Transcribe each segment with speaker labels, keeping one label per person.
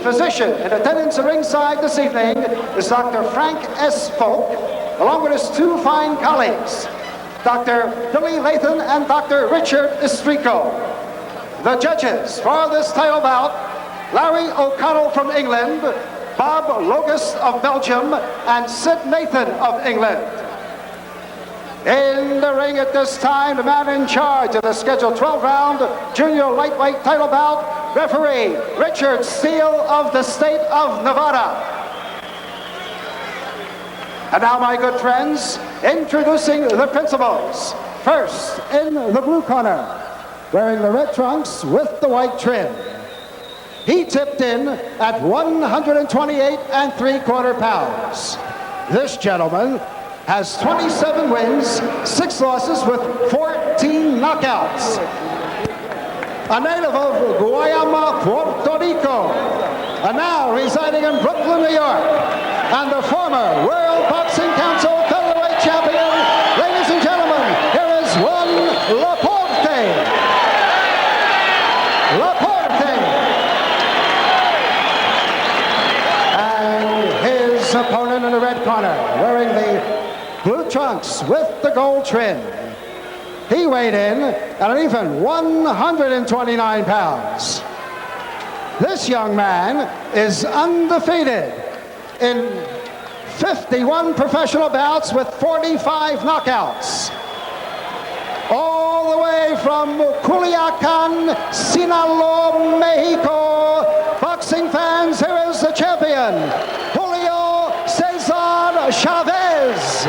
Speaker 1: physician in attendance at ringside this evening is Dr. Frank S. Folk, along with his two fine colleagues, Dr. Billy Lathan and Dr. Richard Estrico. The judges for this title bout, Larry O'Connell from England, Bob Logus of Belgium, and Sid Nathan of England. In the ring at this time, the man in charge of the scheduled 12-round junior lightweight title bout, referee Richard Steele of the state of Nevada. And now, my good friends, introducing the principals. First, in the blue corner, wearing the red trunks with the white trim. He tipped in at 128 3/4 pounds. This gentleman has 27 wins, 6 losses with 14 knockouts. A native of Guayama, Puerto Rico, and now residing in Brooklyn, New York, and the former World Boxing Council featherweight champion. Ladies and gentlemen, here is Juan Laporte. And his opponent in the red corner, wearing the blue trunks with the gold trim. He weighed in at an even 129 pounds. This young man is undefeated in 51 professional bouts with 45 knockouts. All the way from Culiacan, Sinaloa, Mexico. Boxing fans, here is the champion, Julio Cesar Chavez.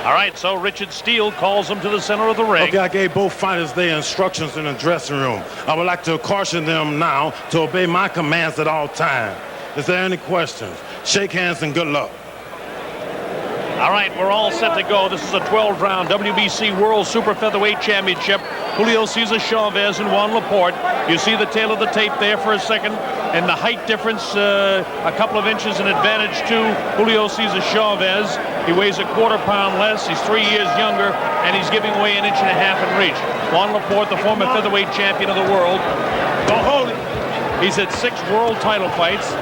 Speaker 2: All right, so Richard Steele calls him to the center of the ring.
Speaker 3: Okay, I gave both fighters their instructions in the dressing room. I would like to caution them now to obey my commands at all times. Is there any questions? Shake hands and good luck.
Speaker 2: All right, we're all set to go. This is a 12-round WBC World Super Featherweight Championship. Julio Cesar Chavez and Juan Laporte. You see the tail of the tape there for a second, and the height difference, a couple of inches in advantage to Julio Cesar Chavez. He weighs a quarter pound less. He's 3 years younger, and he's giving away an inch and a half in reach. Juan Laporte, the former featherweight champion of the world. Don't hold it. He's had 6 world title fights.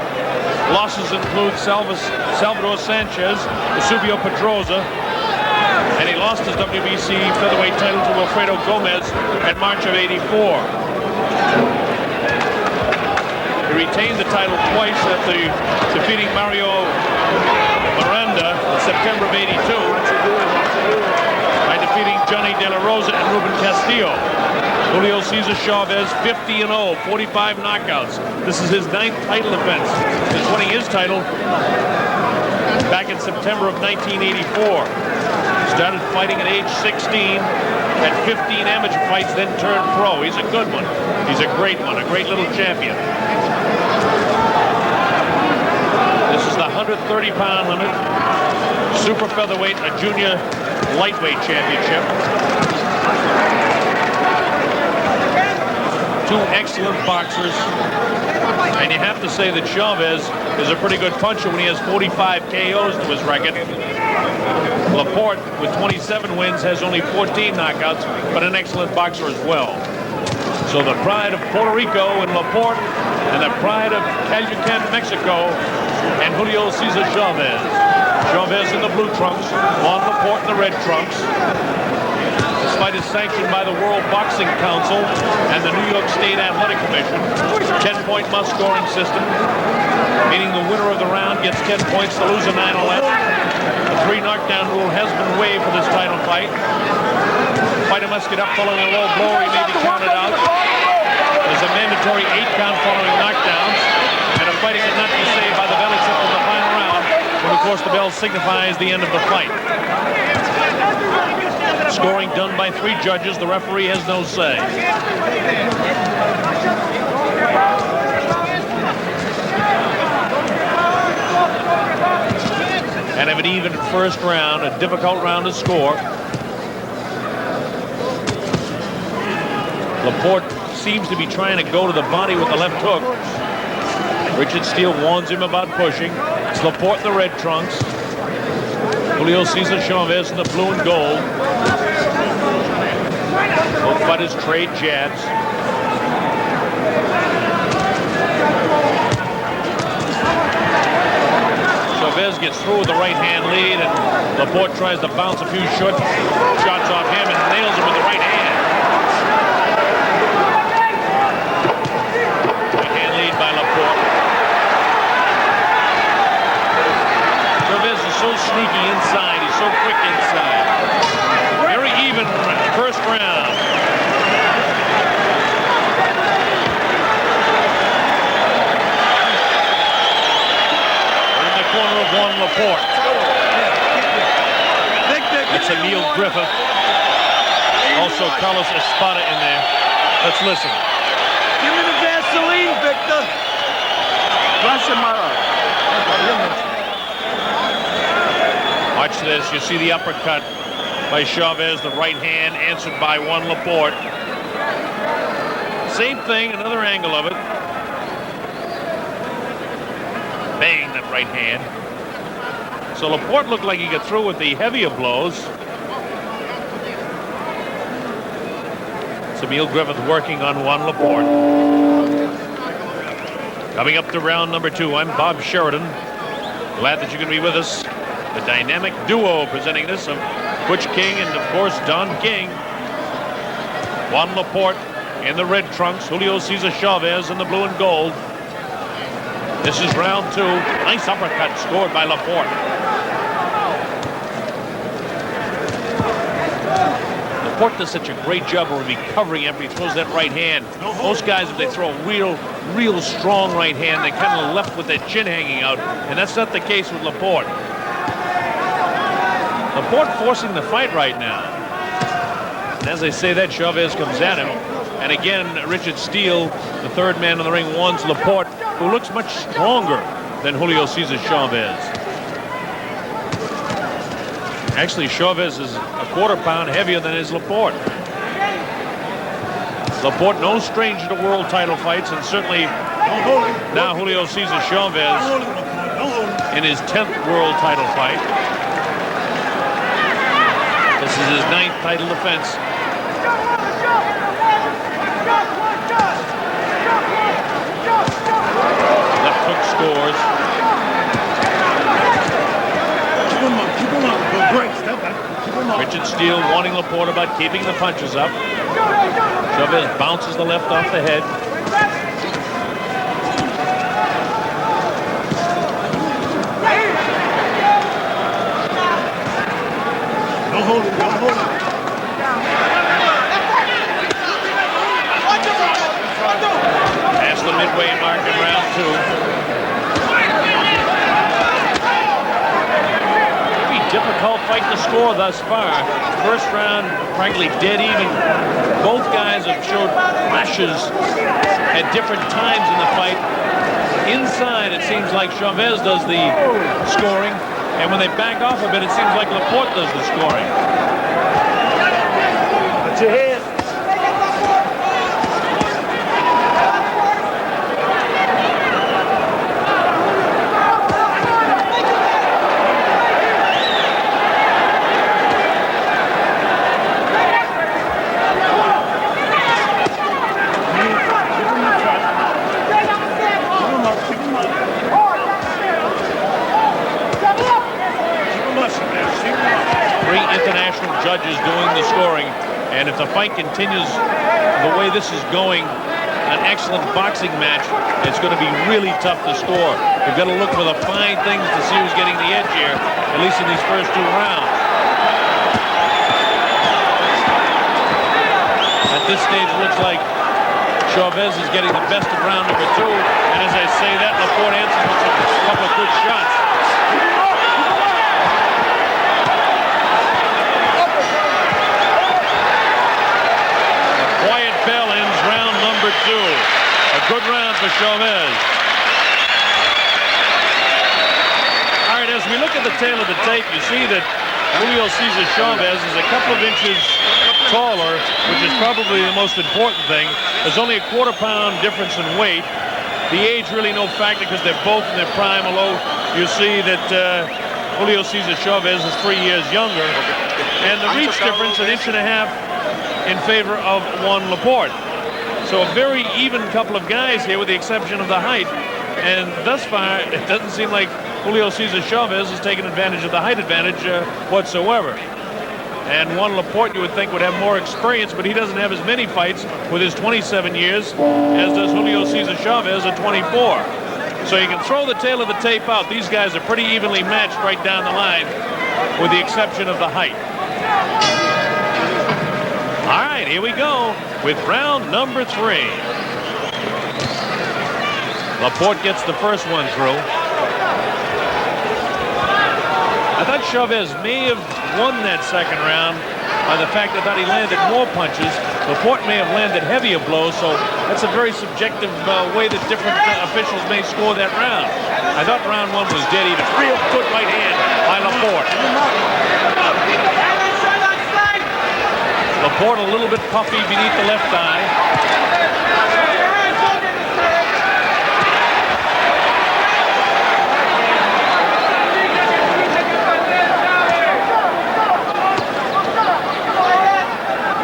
Speaker 2: Losses include Salvador Sanchez, Eusebio Pedroza, and he lost his WBC featherweight title to Wilfredo Gomez in March of '84. He retained the title twice after defeating Mario Miranda in September of '82 by defeating Johnny De La Rosa and Ruben Castillo. Julio Cesar Chavez, 50-0, 45 knockouts. This is his 9th title defense. He's winning his title back in September of 1984. Started fighting at age 16, had 15 amateur fights, then turned pro. He's a good one. He's a great one, a great little champion. This is the 130-pound limit, super featherweight, a junior lightweight championship. 2 excellent boxers, and you have to say that Chavez is a pretty good puncher when he has 45 KOs to his record. Laporte, with 27 wins, has only 14 knockouts, but an excellent boxer as well. So the pride of Puerto Rico and Laporte, and the pride of Caljucan, Mexico, and Julio Cesar Chavez. Chavez in the blue trunks, Juan Laporte in the red trunks. This fight is sanctioned by the World Boxing Council and the New York State Athletic Commission. 10-point must-scoring system, meaning the winner of the round gets 10 points, the loser 9 or less. The 3 knockdown rule has been waived for this title fight. The fighter must get up following a low blow, or he may be counted out. There's a mandatory 8-count following knockdowns, and a fighter cannot be saved by the bell except in the final round, when of course the bell signifies the end of the fight. Scoring done by 3 judges. The referee has no say. And of an even first round, a difficult round to score. Laporte seems to be trying to go to the body with the left hook. Richard Steele warns him about pushing. It's Laporte in the red trunks. Julio Cesar Chavez in the blue and gold. fighters trade jabs. Chavez gets through with the right-hand lead, and Laporte tries to bounce a few shots off him and nails him with the right hand. Right-hand lead by Laporte. Chavez is so sneaky inside. He's so quick inside. Very even first round. Corner of Juan Laporte. It's Emil Griffith. Also Carlos Espada in there. Let's listen.
Speaker 4: Give me the Vaseline, Victor.
Speaker 2: Watch this. You see the uppercut by Chavez, the right hand answered by Juan Laporte. Same thing, another angle of it. Bang, that right hand. So Laporte looked like he got through with the heavier blows. It's Emil Griffith working on Juan Laporte. Coming up to round number 2, I'm Bob Sheridan. Glad that you can be with us. The dynamic duo presenting this of Butch King and, of course, Don King. Juan Laporte in the red trunks, Julio Cesar Chavez in the blue and gold. This is round 2. Nice uppercut scored by Laporte. Laporte does such a great job of recovering after he throws that right hand. Most guys, if they throw a real strong right hand, they're kind of left with their chin hanging out, and that's not the case with Laporte. Laporte forcing the fight right now. And as I say that, Chavez comes at him. And again, Richard Steele, the third man in the ring, warns Laporte, who looks much stronger than Julio Cesar Chavez. Actually, Chavez is a quarter-pound heavier than is Laporte. Laporte, no stranger to world title fights, and certainly now Julio Cesar Chavez in his 10th world title fight. This is his 9th title defense. Left hook scores. Richard Steele warning Laporte about keeping the punches up. Chavez bounces the left off the head.
Speaker 3: Don't hold it, don't hold it.
Speaker 2: Past the midway mark in round 2. Difficult fight to score thus far. First round, frankly, dead even. Both guys have showed flashes at different times in the fight. Inside, it seems like Chavez does the scoring, and when they back off a bit, it seems like Laporte does the scoring.
Speaker 4: Put your head.
Speaker 2: Judges doing the scoring, and if the fight continues the way this is going, an excellent boxing match, it's going to be really tough to score. We've got to look for the fine things to see who's getting the edge here, at least in these first 2 rounds. At this stage, it looks like Chavez is getting the best of round number 2, and as I say that, Laporte answers with a couple of good shots. A good round for Chavez. All right, as we look at the tail of the tape, you see that Julio Cesar Chavez is a couple of inches taller, which is probably the most important thing. There's only a quarter-pound difference in weight. The age really no factor because they're both in their prime, although you see that Julio Cesar Chavez is 3 years younger. And the reach difference, 1.5 inches in favor of Juan Laporte. So a very even couple of guys here with the exception of the height. And thus far, it doesn't seem like Julio Cesar Chavez has taken advantage of the height advantage whatsoever. And Juan Laporte, you would think, would have more experience, but he doesn't have as many fights with his 27 years as does Julio Cesar Chavez at 24. So you can throw the tail of the tape out. These guys are pretty evenly matched right down the line, with the exception of the height. All right, here we go with round number 3. Laporte gets the first one through. I thought Chavez may have won that second round by the fact that he landed more punches. Laporte may have landed heavier blows, so that's a very subjective way that different officials may score that round. I thought round 1 was dead even. Real good right hand by Laporte. Laporte a little bit puffy beneath the left eye.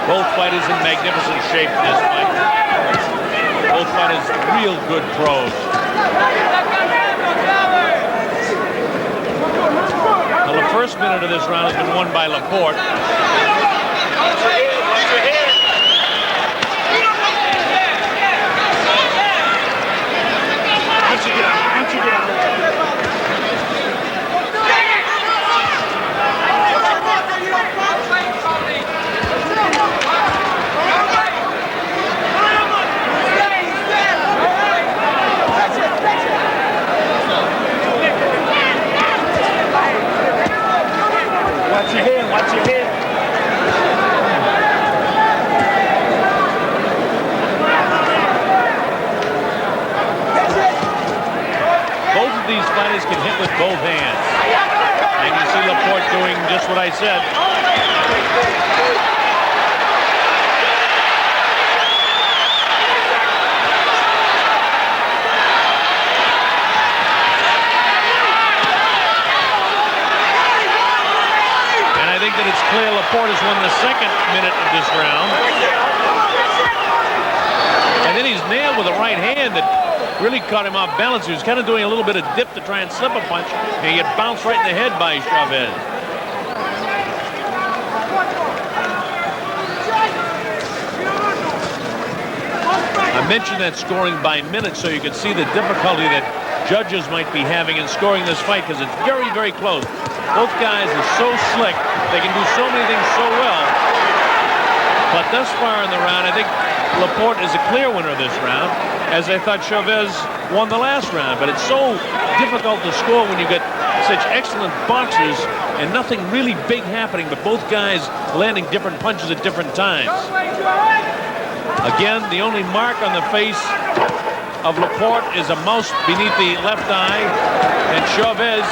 Speaker 2: Both fighters in magnificent shape in this fight. Both fighters real good pros. Well, the first minute of this round has been won by Laporte.
Speaker 4: Watch your head.
Speaker 2: Both of these fighters can hit with both hands. And you see Laporte doing just what I said. I think that it's clear Laporte has won the second minute of this round. And then he's nailed with a right hand that really caught him off balance. He was kind of doing a little bit of dip to try and slip a punch, and he get bounced right in the head by Chavez. I mentioned that scoring by minutes so you can see the difficulty that judges might be having in scoring this fight, because it's very, very close. Both guys are so slick. They can do so many things so well. But thus far in the round, I think Laporte is a clear winner of this round, as I thought Chavez won the last round. But it's so difficult to score when you get such excellent boxers and nothing really big happening, but both guys landing different punches at different times. Again, the only mark on the face of Laporte is a mouse beneath the left eye, and Chavez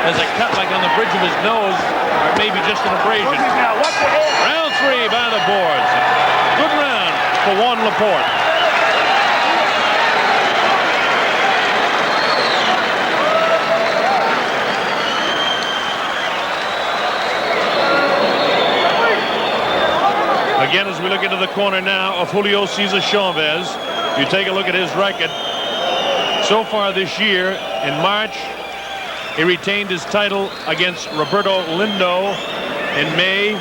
Speaker 2: has a cut like on the bridge of his nose, or maybe just an abrasion. Round 3 by the boards. Good round for Juan Laporte. Again, as we look into the corner now of Julio Cesar Chavez, you take a look at his record. So far this year, in March, he retained his title against Roberto Lindo. In May,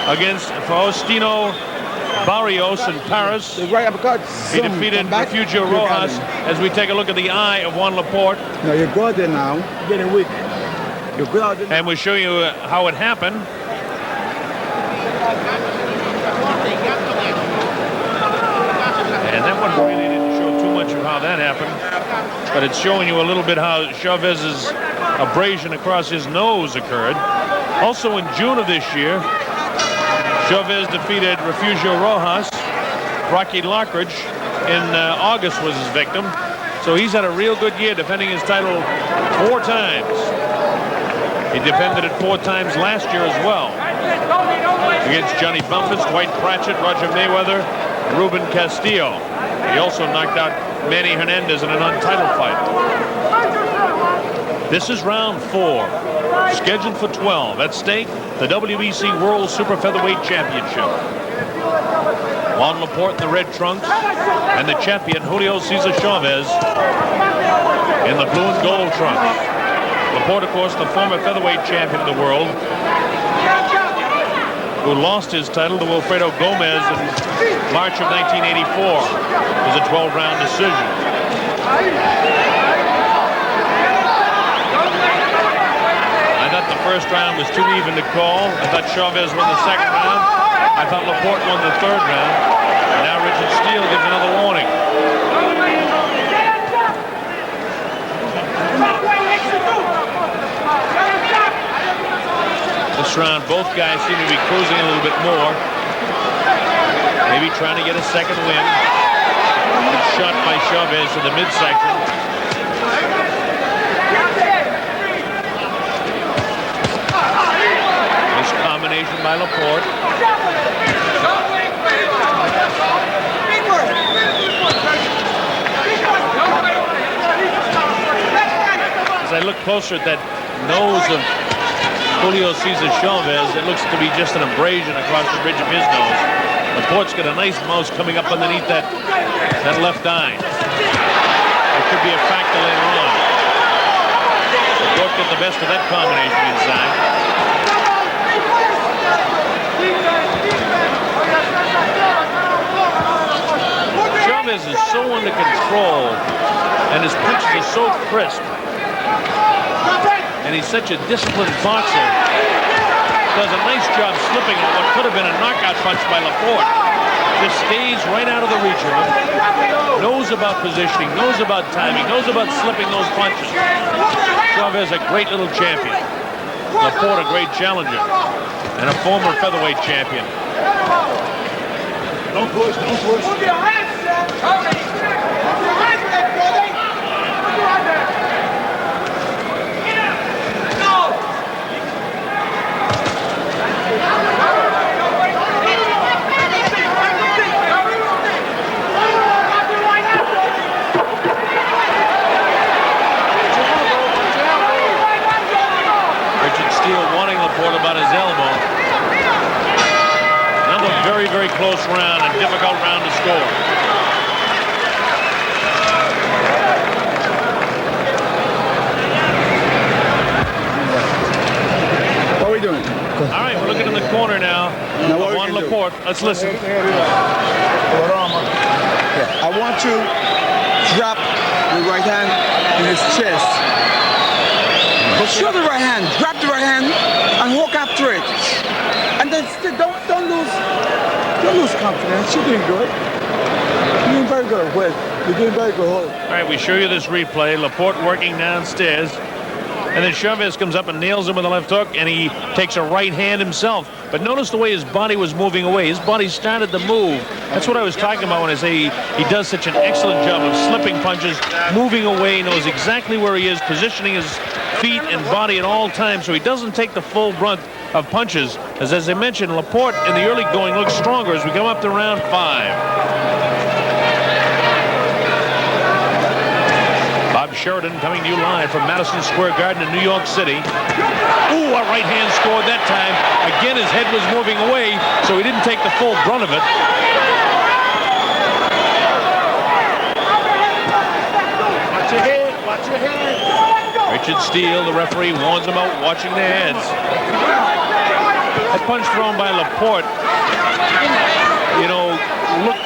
Speaker 2: against Faustino Barrios in Paris. He defeated Refugio Rojas. As we take a look at the eye of Juan Laporte.
Speaker 5: No, you're good there now. You're getting weak. You're good out there.
Speaker 2: And we'll show you how it happened. And that one really didn't show too much of how that happened. But it's showing you a little bit how Chavez's abrasion across his nose occurred. Also in June of this year, Chavez defeated Refugio Rojas. Rocky Lockridge in August was his victim. So he's had a real good year defending his title 4 times. He defended it 4 times last year as well. Against Johnny Bumpus, Dwight Pratchett, Roger Mayweather, Ruben Castillo. He also knocked out Manny Hernandez in an untitled fight. This is round 4, scheduled for 12. At stake, the WBC World Super Featherweight Championship. Juan Laporte in the red trunks, and the champion Julio Cesar Chavez in the blue and gold trunks. Laporte, of course, the former featherweight champion of the world, who lost his title to Wilfredo Gomez in March of 1984. It was a 12-round decision. I thought the first round was too even to call. I thought Chavez won the second round. I thought Laporte won the third round. And now Richard Steele gives another warning. This round, both guys seem to be cruising a little bit more. Maybe trying to get a second win. Good shot by Chavez to the midsection. Nice combination by Laporte. As I look closer at that nose of Julio Cesar Chavez, it looks to be just an abrasion across the bridge of his nose. Laporte's got a nice mouse coming up underneath that left eye. It could be a factor later on. Laporte got the best of that combination inside. Chavez is so under control, and his punches are so crisp. And he's such a disciplined boxer. Does a nice job slipping on what could have been a knockout punch by Laporte. Just stays right out of the reach of him. Knows about positioning, knows about timing, knows about slipping those punches. Chavez a great little champion. Laporte a great challenger. And a former featherweight champion.
Speaker 3: Don't push, don't push.
Speaker 4: Move your hands, son. Move your hands there, brother. Put you right there.
Speaker 2: About his elbow. Another very, very close round, a difficult round to score.
Speaker 5: What are we doing?
Speaker 2: All right, we're looking in the corner now. Juan Laporte. Let's listen.
Speaker 5: I want to drop the right hand in his chest. But show the right hand, grab the right hand, and walk after it. And then still, don't lose confidence. You're doing good. You're doing very good. Well, you're doing very good.
Speaker 2: All right, we show you this replay. Laporte working downstairs. And then Chavez comes up and nails him with a left hook, and he takes a right hand himself. But notice the way his body was moving away. His body started to move. That's what I was talking about when I say he does such an excellent job of slipping punches, moving away, knows exactly where he is, positioning his feet and body at all times, so he doesn't take the full brunt of punches. As I mentioned, Laporte in the early going looks stronger as we come up to round 5. Bob Sheridan coming to you live from Madison Square Garden in New York City. Ooh, a right hand scored that time. Again, his head was moving away, so he didn't take the full brunt of it.
Speaker 4: Watch your head, watch your head.
Speaker 2: Richard Steele, the referee, warns them out, watching their heads. That punch thrown by Laporte, you know, looked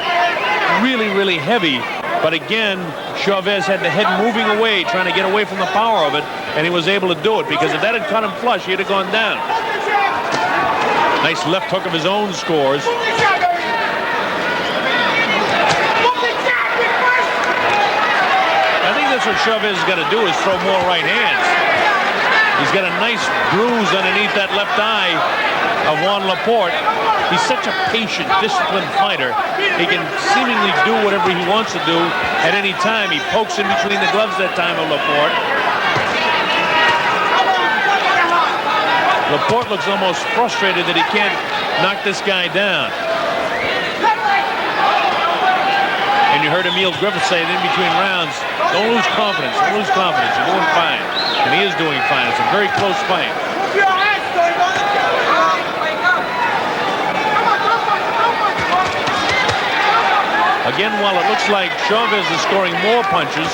Speaker 2: really, really heavy. But again, Chavez had the head moving away, trying to get away from the power of it, and he was able to do it, because if that had caught him flush, he'd have gone down. Nice left hook of his own scores. I think that's what Chavez has got to do, is throw more right hands. He's got a nice bruise underneath that left eye of Juan Laporte. He's such a patient, disciplined fighter. He can seemingly do whatever he wants to do at any time. He pokes in between the gloves that time of Laporte. Laporte looks almost frustrated that he can't knock this guy down. And you heard Emil Griffith say in between rounds, don't lose confidence, don't lose confidence. You're doing fine. And he is doing fine. It's a very close fight. Again, while it looks like Chavez is scoring more punches,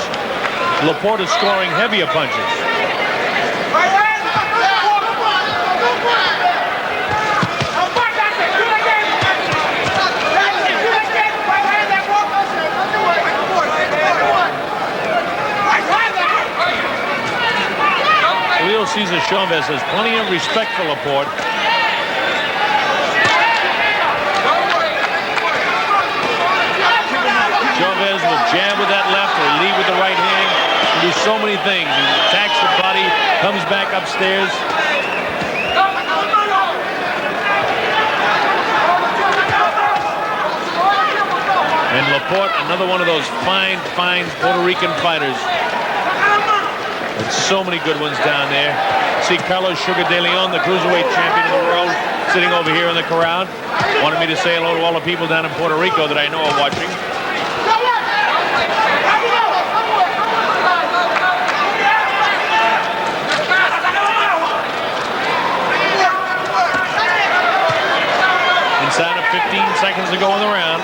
Speaker 2: Laporte is scoring heavier punches. Julio Cesar Chavez has plenty of respect for Laporte. Chavez will jab with that left or lead with the right hand. He do so many things. He attacks the body, comes back upstairs. And Laporte, another one of those fine Puerto Rican fighters. And so many good ones down there. See Carlos Sugar de Leon, the cruiserweight champion of the world, sitting over here in the crowd. Wanted me to say hello to all the people down in Puerto Rico that I know are watching. Inside of 15 seconds to go in the round.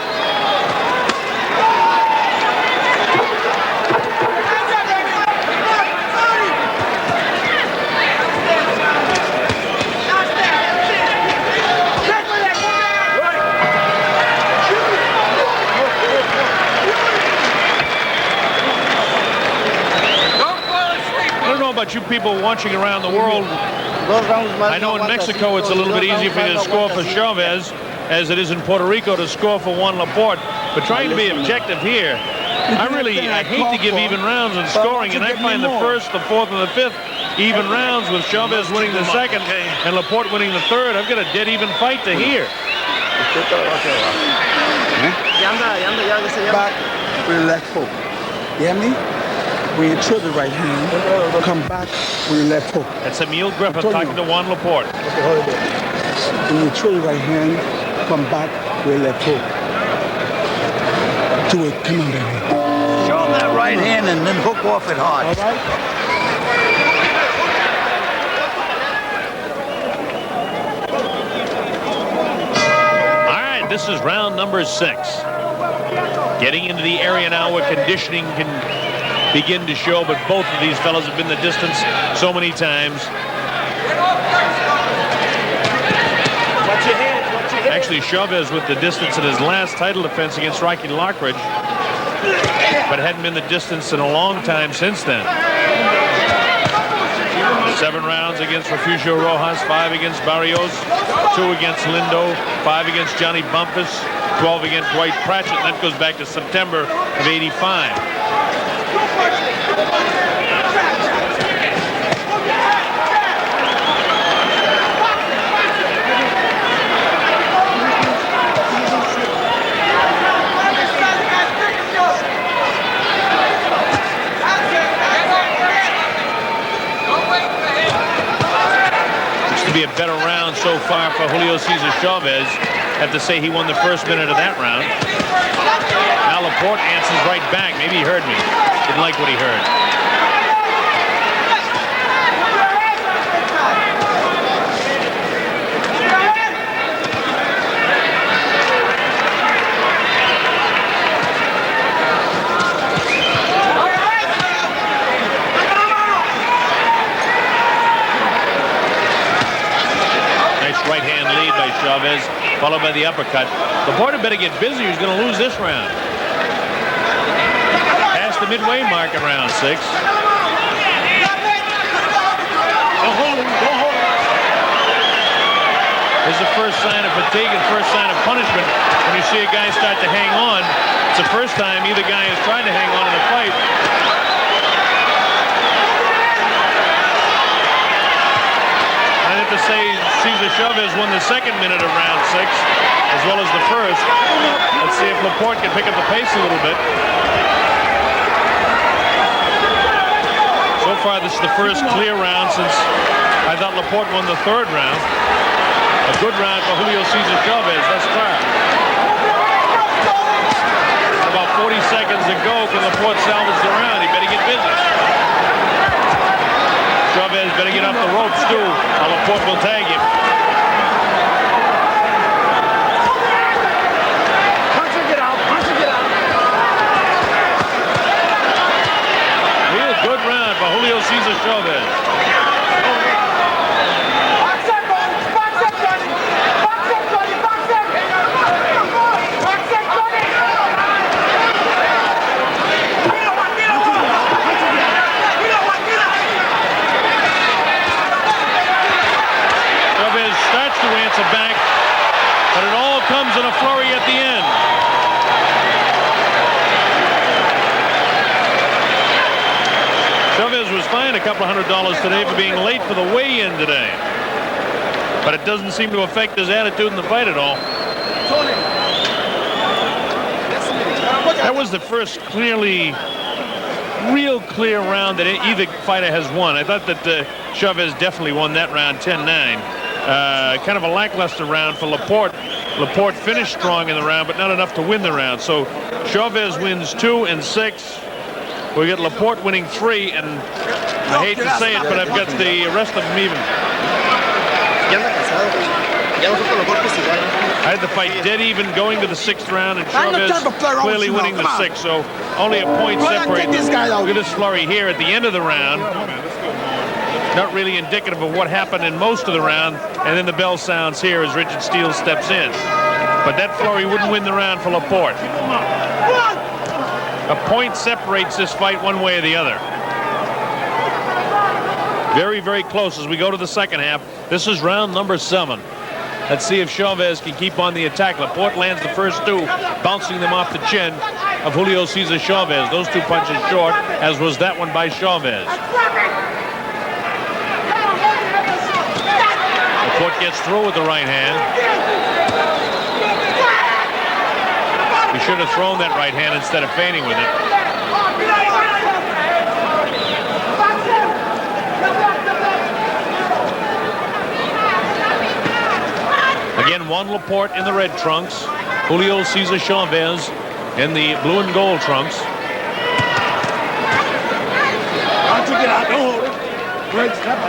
Speaker 2: About you people watching around the world, I know in Mexico it's a little bit easier for you to score for Chavez as it is in Puerto Rico to score for Juan Laporte, but trying to be objective here, I hate to give even rounds in scoring, and I find the first, the fourth, and the fifth even rounds with Chavez winning the second and Laporte winning the third. I've got a dead even fight to hear.
Speaker 5: Back with the left hook. You hear me? When you throw the right hand, come back with your left hook.
Speaker 2: That's Emil Griffith talking to Juan Laporte.
Speaker 5: When you throw the right hand, come back with your left hook. Do it. Come on, baby.
Speaker 6: Show him that right hand and then hook off it hard.
Speaker 5: All right?
Speaker 2: All right, this is round number 6. Getting into the area now where conditioning can begin to show, but both of these fellas have been the distance so many times. Actually, Chavez with the distance in his last title defense against Rocky Lockridge, but hadn't been the distance in a long time since then. 7 rounds against Refugio Rojas, 5 against Barrios, 2 against Lindo, 5 against Johnny Bumpus, 12 against Dwight Pratchett, and that goes back to September of '85. Be a better round so far for Julio Cesar Chavez. Have to say he won the first minute of that round. Now Laporte answers right back. Maybe he heard me. Didn't like what he heard. Right-hand lead by Chavez, followed by the uppercut. Laporte better get busy. He's going to lose this round. Past the midway mark in round 6. There's the first sign of fatigue and first sign of punishment. When you see a guy start to hang on, it's the first time either guy has tried to hang on in a fight. To say Cesar Chavez won the second minute of round 6 as well as the first. Let's see if Laporte can pick up the pace a little bit. So far this is the first clear round since I thought Laporte won the third round. A good round for Julio Cesar Chavez thus far. About 40 seconds to go. Can Laporte salvage the round? He better get busy. Chavez better get off the ropes too, or Laporte will tag him.
Speaker 6: Punch and get out, punch and get out.
Speaker 2: Cesar Chavez. Starts to answer back, but it all comes in a flurry at the end. Chavez was fined a couple of $100 today for being late for the weigh-in today, but it doesn't seem to affect his attitude in the fight at all. That was the first real clear round that either fighter has won. I thought that Chavez definitely won that round 10-9. Kind of a lackluster round for Laporte. Laporte finished strong in the round, but not enough to win the round. So Chavez wins 2 and 6. We get Laporte winning 3, and I hate to say it, but I've got the rest of them even. I had the fight dead even going to the 6th round, and Chavez clearly winning the 6th. So only a point separates. Look at this flurry here at the end of the round. Not really indicative of what happened in most of the round, and then the bell sounds here as Richard Steele steps in. But that flurry wouldn't win the round for Laporte. A point separates this fight one way or the other. Very, very close as we go to the second half. This is round number 7. Let's see if Chavez can keep on the attack. Laporte lands the first 2, bouncing them off the chin of Julio Cesar Chavez. Those 2 punches short, as was that one by Chavez. Laporte gets through with the right hand. He should have thrown that right hand instead of feigning with it. Again, Juan Laporte in the red trunks. Julio Cesar Chavez in the blue and gold trunks.
Speaker 4: Great step.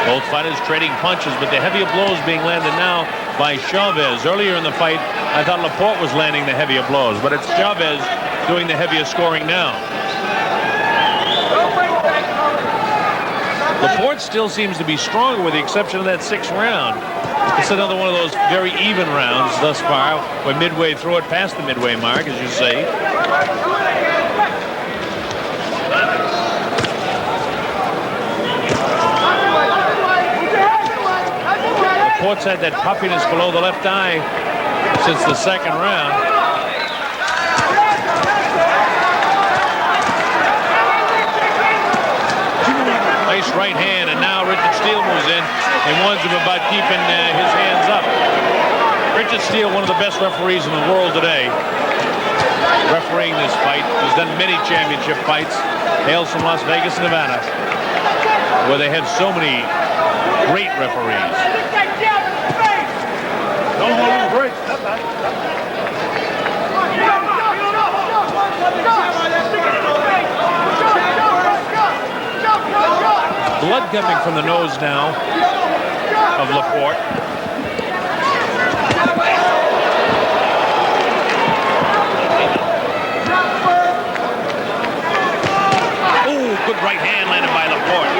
Speaker 2: Both fighters trading punches, but the heavier blows being landed now by Chavez. Earlier in the fight, I thought Laporte was landing the heavier blows, but it's Chavez doing the heavier scoring now. Laporte still seems to be stronger with the exception of that 6th round. It's another one of those very even rounds thus far. We're midway through it, past the midway mark, as you say. Laporte's had that puffiness below the left eye since the 2nd round. Nice right hand, and now Richard Steele moves in and warns him about keeping his hands up. Richard Steele, one of the best referees in the world today, refereeing this fight. He's done many championship fights. Hails from Las Vegas, Nevada, where they have so many great referees.
Speaker 4: Don't hold on, break.
Speaker 2: Blood coming from the nose now of Laporte. Oh, good right hand landed by Laporte.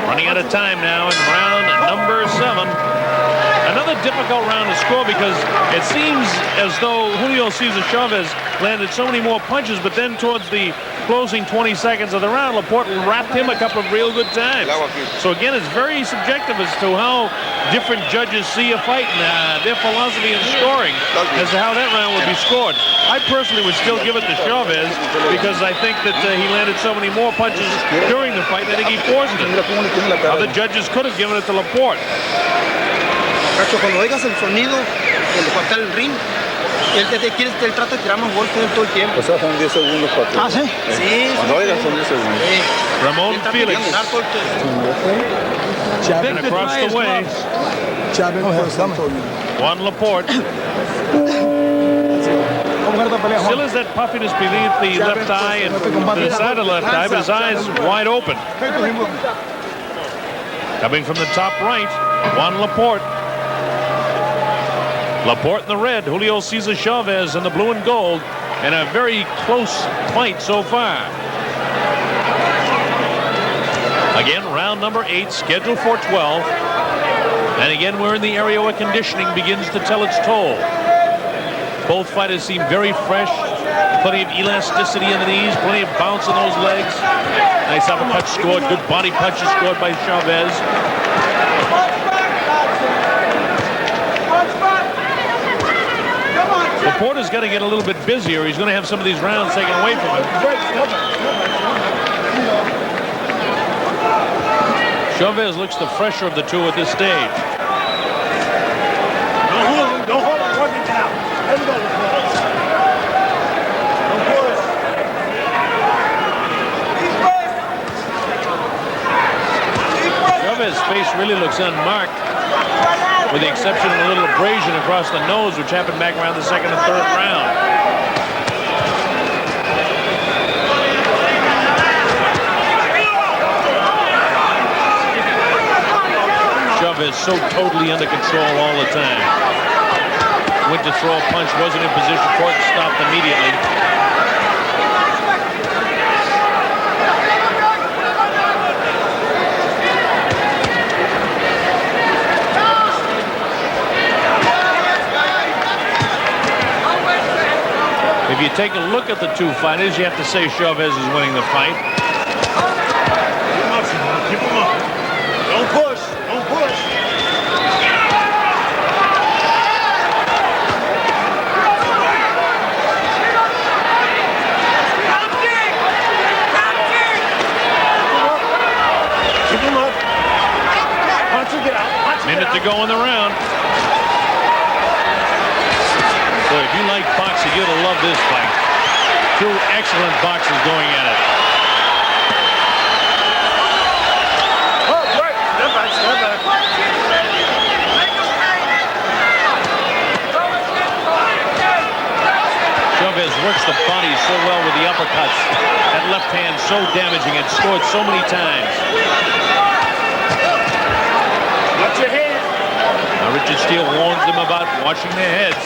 Speaker 2: Running out of time now in round number 7. Another difficult round to score because it seems as though Julio Cesar Chavez landed so many more punches, but then towards the closing 20 seconds of the round, Laporte wrapped him a couple of real good times. So again, it's very subjective as to how different judges see a fight and their philosophy in scoring as to how that round would be scored. I personally would still give it to Chavez because I think that he landed so many more punches during the fight. I think he forced it. Other judges could have given it to Laporte.
Speaker 5: Cuando oigas el sonido de levantar el ring, Él trata de tirar más golpes todo el tiempo.
Speaker 7: O sea, son 10 segundos para ti.
Speaker 5: Ah, ¿sí? Sí.
Speaker 7: Cuando oigas son 10 segundos.
Speaker 5: Sí.
Speaker 2: Ramon Felix. And across the way, Juan Laporte. Still has that puffiness beneath the left eye and to the side of the left eye, but his eyes wide open. Coming from the top right, Juan Laporte. Laporte in the red, Julio Cesar Chavez in the blue and gold, and a very close fight so far. Again, round number 8, scheduled for 12. And again, we're in the area where conditioning begins to tell its toll. Both fighters seem very fresh, plenty of elasticity in the knees, plenty of bounce in those legs. Nice uppercut scored, good body punches scored by Chavez. Laporte's got to get a little bit busier. He's going to have some of these rounds taken away from him. Chavez looks the fresher of the two at this stage.
Speaker 3: Don't hold on. Work it down. Let him go. Don't push.
Speaker 2: Chavez's face really looks unmarked, with the exception of a little abrasion across the nose, which happened back around the second and third round. Chavez so totally under control all the time. Went to throw a punch, wasn't in position for it, stopped immediately. If you take a look at the two fighters, you have to say Chavez is winning the fight.
Speaker 3: Keep him up. Don't push. Don't push. Keep him up. Punch it out.
Speaker 2: Minute to go in the round. Boy, if you like boxing, you're going to love this fight. Two excellent boxers going at it.
Speaker 3: Oh, right. Step back. Step back.
Speaker 2: Chavez works the body so well with the uppercuts. That left hand so damaging. It scored so many times.
Speaker 3: Watch your head.
Speaker 2: Now Richard Steele warns them about watching their heads.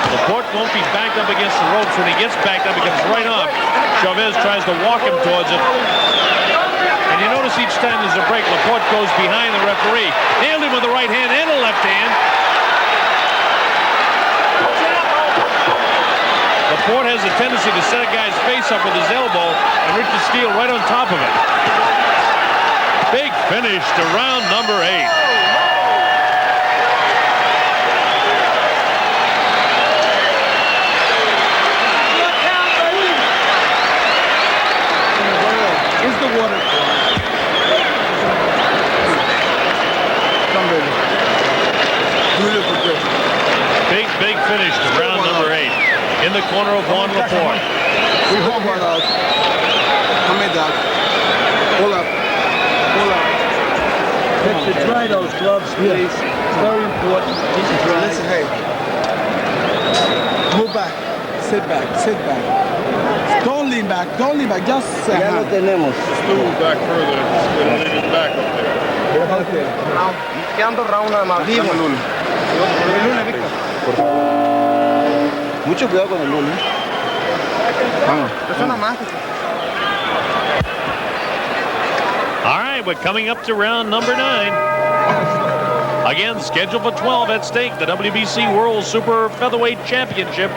Speaker 2: Laporte won't be backed up against the ropes. When he gets backed up, he comes right off. Chavez tries to walk him towards it. And you notice each time there's a break, Laporte goes behind the referee. Nailed him with the right hand and a left hand. Laporte has a tendency to set a guy's face up with his elbow, and Richard Steele right on top of it. Big finish to round number 8. Big finish to round number 8. In the corner of Juan Laporte.
Speaker 5: We hold one out. Come in, Doc. Pull up. Pull up.
Speaker 6: To dry those gloves, please. It's very important.
Speaker 5: Listen, hey. Move back. Sit back. Sit back. Don't lean back. Don't lean back. Just sit
Speaker 6: Ya lo
Speaker 5: down.
Speaker 6: tenemos.
Speaker 3: Move back further. Lean his back up there.
Speaker 5: Okay. Quedando round nada más. Vivo.
Speaker 7: Mucho cuidado con el lunes.
Speaker 2: All right, we're coming up to round number 9. Again, scheduled for 12 at stake, the WBC World Super Featherweight Championship.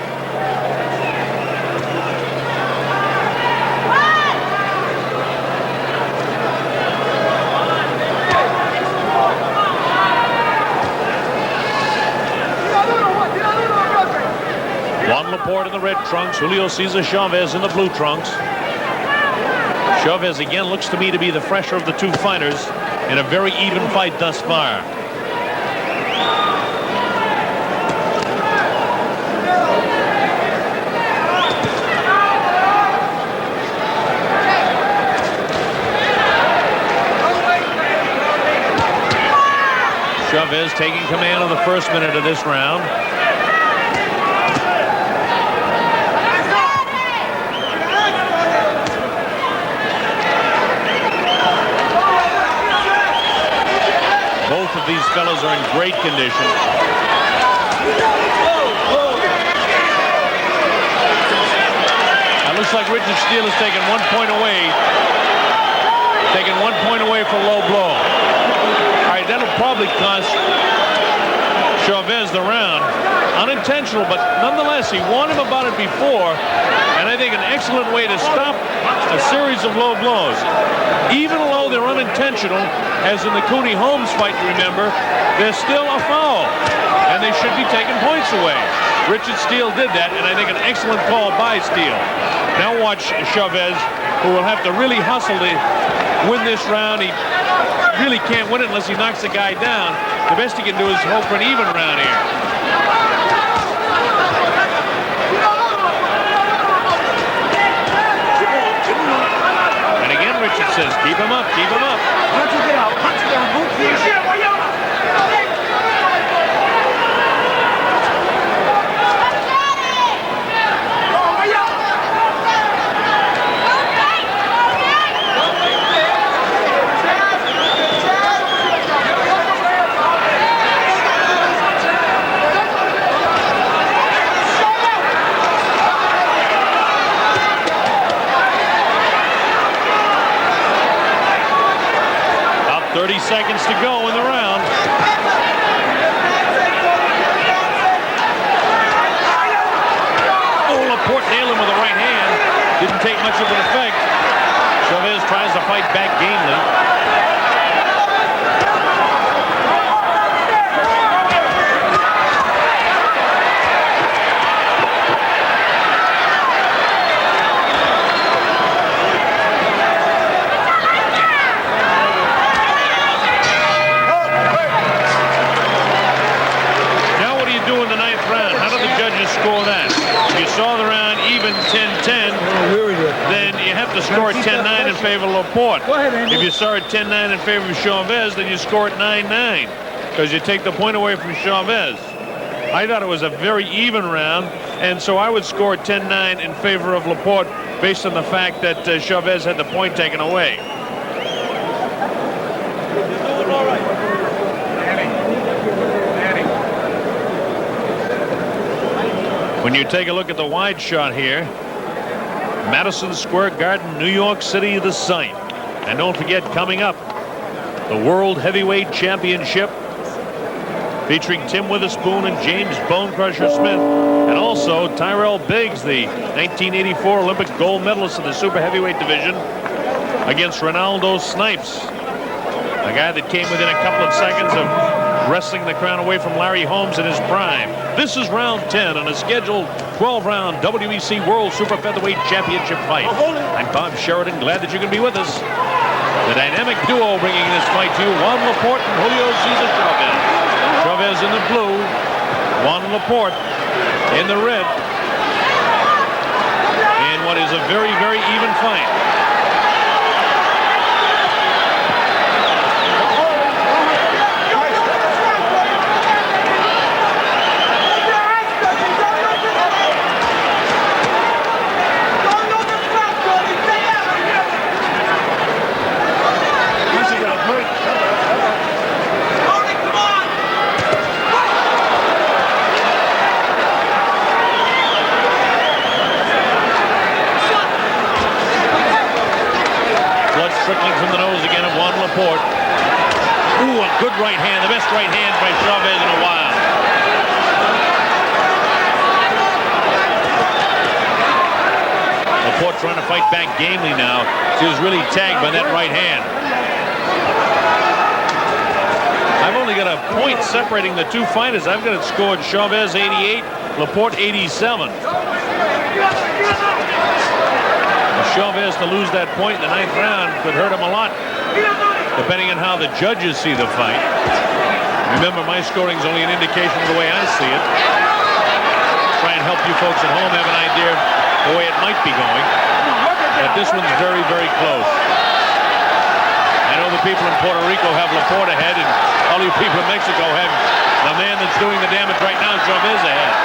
Speaker 2: Juan Laporte in the red trunks, Julio Cesar Chavez in the blue trunks. Chavez again looks to me to be the fresher of the two fighters in a very even fight thus far. Chavez taking command of the first minute of this round. Both of these fellas are in great condition. It looks like Richard Steele is taking 1 point away. Taking 1 point away for low blow. All right, that'll probably cost Chavez the round. Unintentional, but nonetheless, he warned him about it before. And I think an excellent way to stop a series of low blows. Even though they're unintentional, as in the Cooney Holmes fight, remember, they're still a foul. And they should be taking points away. Richard Steele did that, and I think an excellent call by Steele. Now watch Chavez, who will have to really hustle to win this round. He really can't win it unless he knocks the guy down. The best he can do is hope for an even round here. And again, Richard says, keep him up, keep him up.
Speaker 4: Once you get out,
Speaker 2: About 30 seconds to go in the round. Oh, Laporte nailed him with the right hand. Didn't take much of an effect. Chavez tries to fight back gamely. Now what do you do in the ninth round? How do the judges score that? If you saw the round even 10-10, then you have to score it 10-9 in favor of Laporte.
Speaker 6: Go ahead, Andy.
Speaker 2: If you saw it 10-9 in favor of Chavez, then you score it 9-9 because you take the point away from Chavez. I thought it was a very even round, and so I would score 10-9 in favor of Laporte based on the fact that Chavez had the point taken away. When you take a look at the wide shot here, Madison Square Garden, New York City, the site. And don't forget, coming up, the World Heavyweight Championship featuring Tim Witherspoon and James Bone Crusher Smith, and also Tyrell Biggs, the 1984 Olympic gold medalist in the super heavyweight division, against Ronaldo Snipes, a guy that came within a couple of seconds of wrestling the crown away from Larry Holmes in his prime. This is round 10 on a scheduled 12-round WEC World Super Featherweight Championship fight. I'm Bob Sheridan, glad that you can be with us. The dynamic duo bringing this fight to you, Juan Laporte and Julio Cesar Chavez. Chavez in the blue, Juan Laporte in the red. In what is a very, very even fight. Trickling from the nose again of Juan Laporte. Ooh, a good right hand, the best right hand by Chavez in a while. Laporte trying to fight back gamely now. He was really tagged by that right hand. I've only got a point separating the two fighters. I've got it scored Chavez 88, Laporte 87. Chavez to lose that point in the ninth round could hurt him a lot, depending on how the judges see the fight. Remember, my scoring is only an indication of the way I see it. Try and help you folks at home have an idea of the way it might be going. But this one's very, very close. I know the people in Puerto Rico have Laporte ahead, and all you people in Mexico have the man that's doing the damage right now, Chavez, ahead.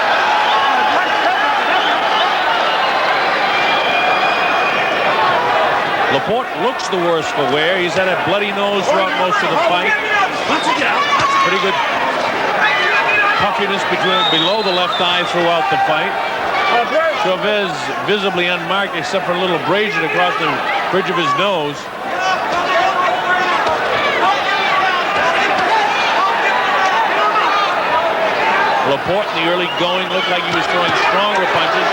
Speaker 2: Laporte looks the worse for wear. He's had a bloody nose throughout most of the fight. Pretty good puffiness below the left eye throughout the fight. Chavez visibly unmarked except for a little abrasion across the bridge of his nose. Laporte in the early going looked like he was throwing stronger punches.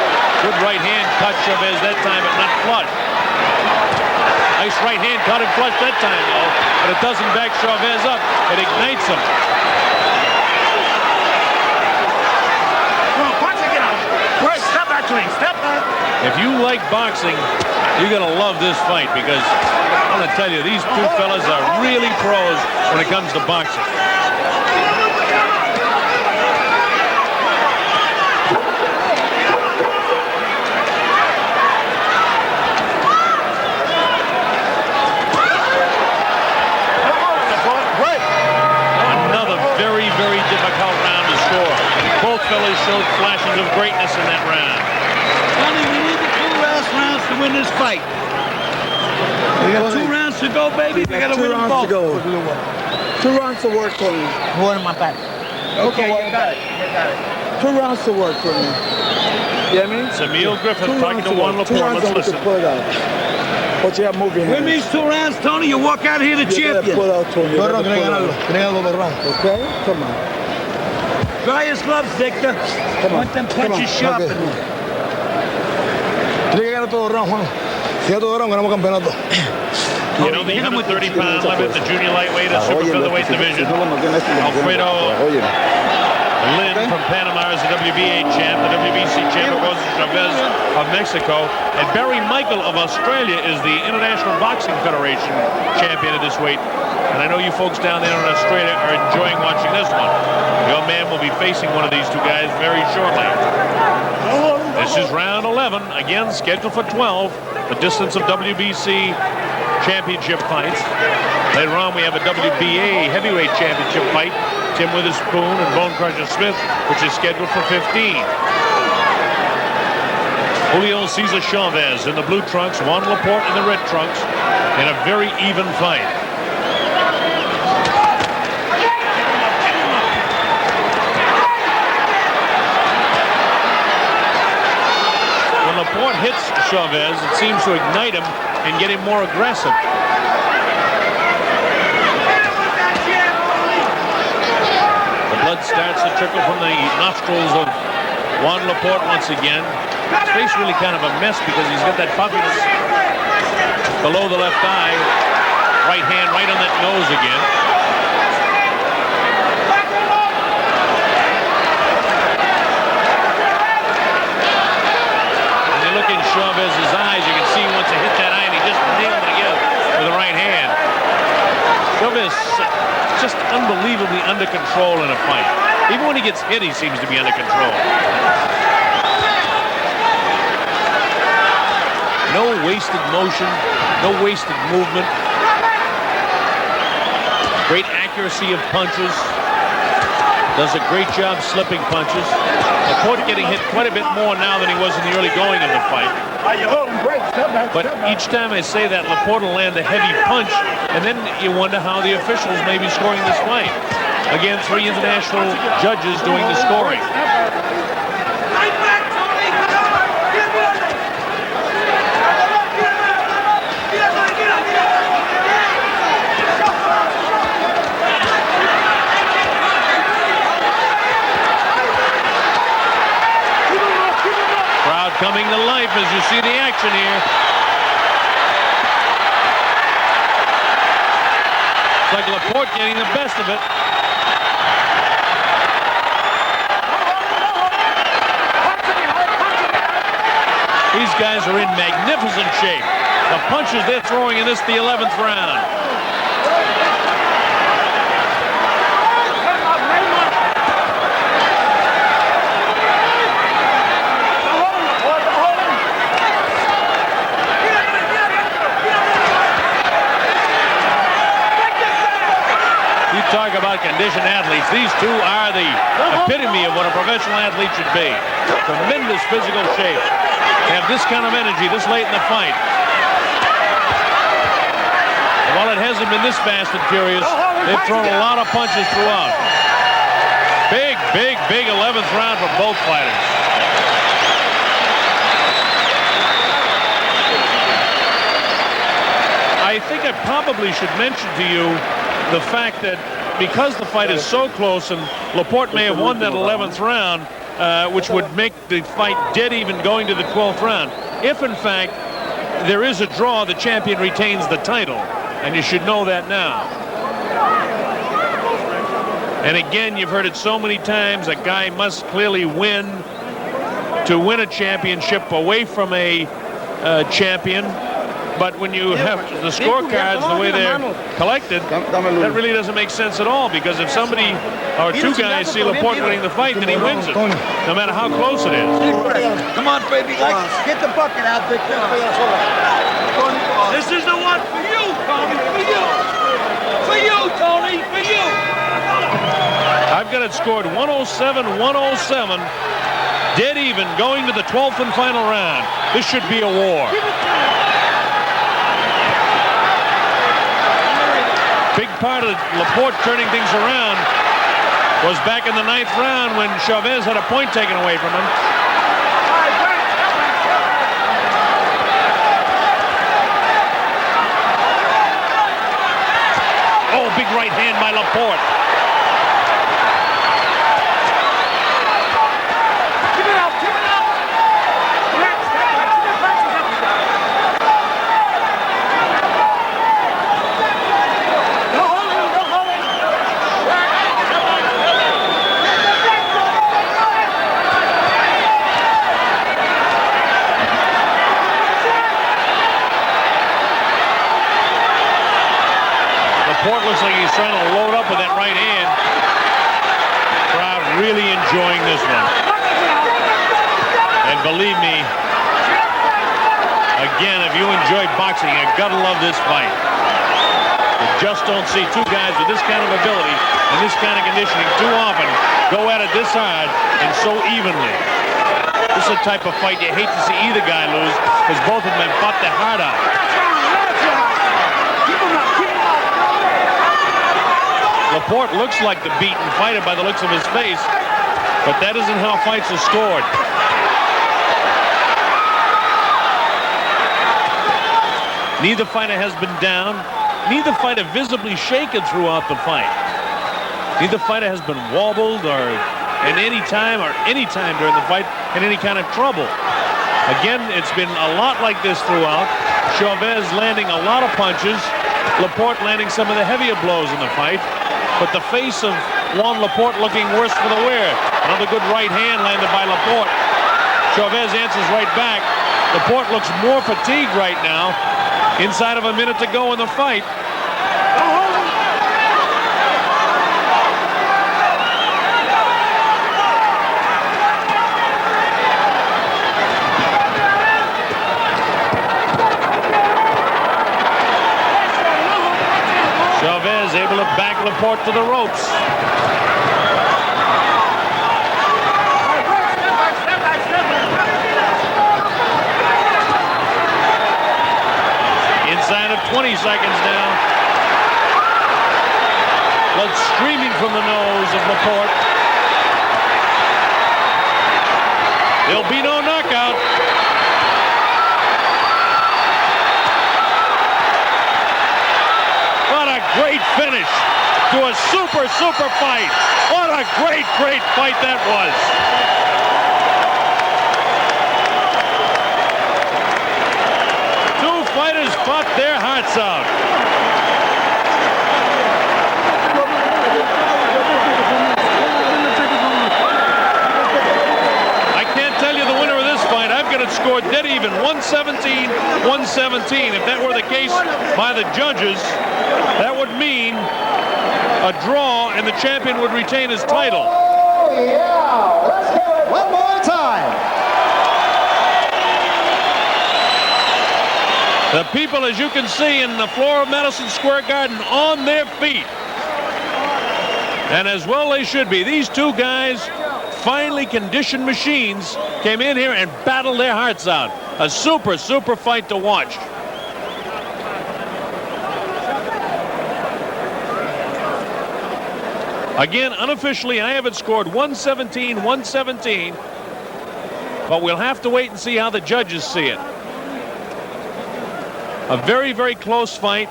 Speaker 2: Good right hand caught Chavez that time, but not flush. Nice right hand caught him flush that time, though, but it doesn't back Chavez up. It ignites him.
Speaker 6: Step back to him. Step back.
Speaker 2: If you like boxing, you're going to love this fight because I'm going to tell you, these two fellas are really pros when it comes to boxing. Very difficult round to score. Both fellas showed flashes of greatness in that round.
Speaker 6: Sonny, we need the 2 last rounds to win this fight. We got 2 rounds to go, baby. We got to win them both.
Speaker 5: 2 rounds to work for me.
Speaker 6: One in my back. Okay, you got it. You got it.
Speaker 5: 2 rounds to work for me. You know what I mean?
Speaker 2: It's Emil Griffin talking to Juan Laporte. Let's listen.
Speaker 5: But you have moving hands.
Speaker 6: Win these 2 rounds, Tony. You walk out here the champion.
Speaker 5: Okay? Come on.
Speaker 6: Dry his gloves, Victor.
Speaker 5: Come on.
Speaker 6: Want them punches sharp.
Speaker 2: You know, the 130-pound limit, the junior lightweight and super featherweight division. Alfredo Lynn from Panama is the WBA champ. The WBC champ goes to Chavez of Mexico. And Barry Michael of Australia is the International Boxing Federation champion at this weight. And I know you folks down there in Australia are enjoying watching this one. Your man will be facing one of these two guys very shortly. This is round 11, again scheduled for 12. The distance of WBC championship fights. Later on, we have a WBA heavyweight championship fight. Tim Witherspoon and Bone Crusher Smith, which is scheduled for 15. Julio Cesar Chavez in the blue trunks, Juan Laporte in the red trunks, in a very even fight. When Laporte hits Chavez, it seems to ignite him and get him more aggressive. Blood starts to trickle from the nostrils of Juan Laporte once again. His face really kind of a mess because he's got that puffiness below the left eye. Right hand right on that nose again. When you look in Chavez's eyes, you can see once he hit that eye and he just nailed it again with the right hand. Chavez just unbelievably under control in a fight. Even when he gets hit, he seems to be under control. No wasted motion, no wasted movement. Great accuracy of punches. Does a great job slipping punches. Laporte getting hit quite a bit more now than he was in the early going of the fight. But each time I say that, Laporte will land a heavy punch, and then you wonder how the officials may be scoring this fight. Again, 3 international judges doing the scoring. Crowd coming to life as you see the action here. It's like Laporte getting the best of it. These guys are in magnificent shape. The punches they're throwing in this, the 11th round. You talk about can conditioned athletes. These two are the epitome of what a professional athlete should be. Tremendous physical shape. Have this kind of energy this late in the fight. And while it hasn't been this fast and furious, they've thrown a lot of punches throughout. Big, big, big 11th round for both fighters. I think I probably should mention to you the fact that because the fight is so close and Laporte may have won that 11th round, which would make the fight dead even going to the 12th round. If, in fact, there is a draw, the champion retains the title. And you should know that now. And again, you've heard it so many times, a guy must clearly win to win a championship away from a champion. But when you have the scorecards the way they're collected, that really doesn't make sense at all, because if somebody or two guys see Laporte winning the fight, then he wins it, no matter how close it is.
Speaker 6: Come on, baby. Get the bucket out, Victor. This is the one for you, Tony. For you. For you, Tony. For you.
Speaker 2: I've got it scored 107-107. Dead even going to the 12th and final round. This should be a war. Big part of Laporte turning things around was back in the 9th round when Chavez had a point taken away from him. Oh, big right hand by Laporte. Laporte looks like he's trying to load up with that right hand. Crowd really enjoying this one. And believe me, again, if you enjoyed boxing, you gotta love this fight. You just don't see two guys with this kind of ability and this kind of conditioning too often go at it this hard and so evenly. This is the type of fight you hate to see either guy lose, because both of them have fought their heart out. Laporte looks like the beaten fighter by the looks of his face, but that isn't how fights are scored. Neither fighter has been down. Neither fighter visibly shaken throughout the fight. Neither fighter has been wobbled or at any time during the fight in any kind of trouble. Again, it's been a lot like this throughout. Chavez landing a lot of punches. Laporte landing some of the heavier blows in the fight. But the face of Juan Laporte looking worse for the wear. Another good right hand landed by Laporte. Chavez answers right back. Laporte looks more fatigued right now. Inside of a minute to go in the fight. Chavez able to back Laporte to the ropes. Inside of 20 seconds now. Blood streaming from the nose of Laporte. There'll be no knockout. What a great finish to a super fight. What a great fight that was. Two fighters fought their hearts out. I can't tell you the winner of this fight. I've got it scored dead even, 117-117. If that were the case by the judges, that would mean a draw and the champion would retain his title.
Speaker 1: Oh, yeah. Let's hear it one more time.
Speaker 2: The people, as you can see, in the floor of Madison Square Garden on their feet. And as well they should be. These two guys, finely conditioned machines, came in here and battled their hearts out. A super, super fight to watch. Again, unofficially, I have it scored 117-117. But we'll have to wait and see how the judges see it. A very, very close fight.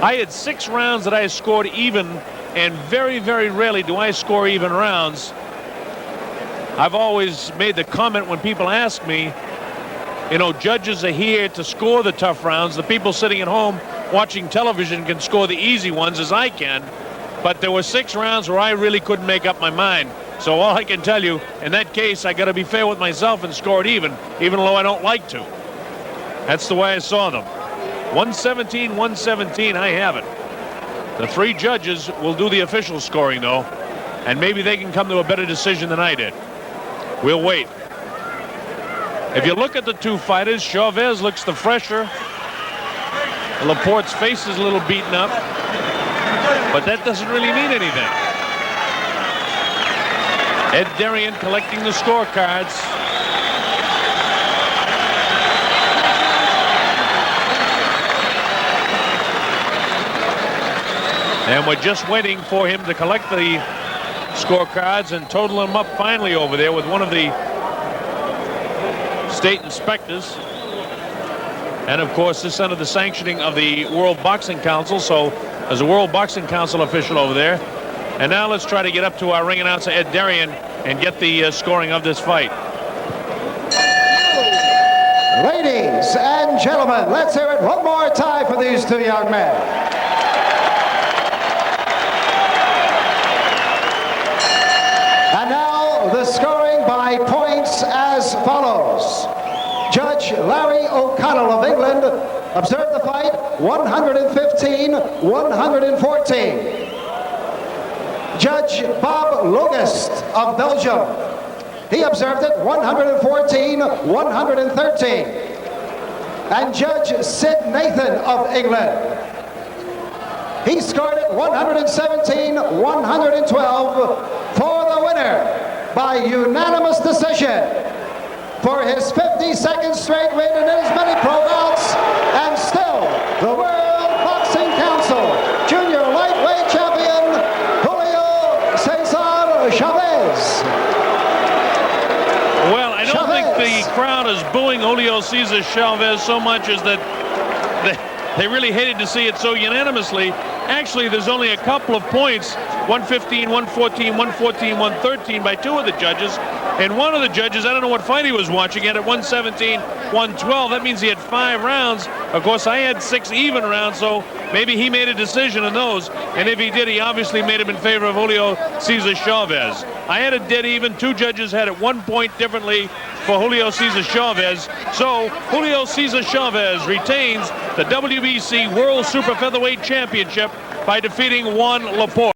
Speaker 2: I had 6 rounds that I scored even, and very, very rarely do I score even rounds. I've always made the comment when people ask me, you know, judges are here to score the tough rounds. The people sitting at home watching television can score the easy ones as I can. But there were 6 rounds where I really couldn't make up my mind. So all I can tell you, in that case, I got to be fair with myself and score it even though I don't like to. That's the way I saw them. 117-117, I have it. The 3 judges will do the official scoring, though, and maybe they can come to a better decision than I did. We'll wait. If you look at the 2 fighters, Chavez looks the fresher. Laporte's face is a little beaten up, but that doesn't really mean anything. Ed Darian collecting the scorecards. And we're just waiting for him to collect the scorecards and total them up finally over there with one of the state inspectors. And of course, this under the sanctioning of the World Boxing Council. So there's a World Boxing Council official over there. And now let's try to get up to our ring announcer, Ed Darian, and get the scoring of this fight.
Speaker 1: Ladies and gentlemen, let's hear it one more time for these 2 young men. And now the scoring by points as follows. Judge Larry O'Connell of England observed the fight 115-114. Judge Bob Logist of Belgium, he observed it 114-113. And Judge Sid Nathan of England, he scored it 117-112 for the winner by unanimous decision for his 52nd straight win in as many pro bouts, and still the World Boxing Council Junior Lightweight Champion, Julio Cesar Chavez.
Speaker 2: Well, I don't think the crowd is booing Julio Cesar Chavez so much as that they really hated to see it so unanimously. Actually, there's only a couple of points, 115, 114, 114, 113 by 2 of the judges. And one of the judges, I don't know what fight he was watching, had at 117, 112. That means he had 5 rounds. Of course, I had 6 even rounds, so maybe he made a decision on those. And if he did, he obviously made him in favor of Julio Cesar Chavez. I had it dead even. 2 judges had it 1 point differently for Julio Cesar Chavez. So Julio Cesar Chavez retains the WBC World Super Featherweight Championship by defeating Juan Laporte.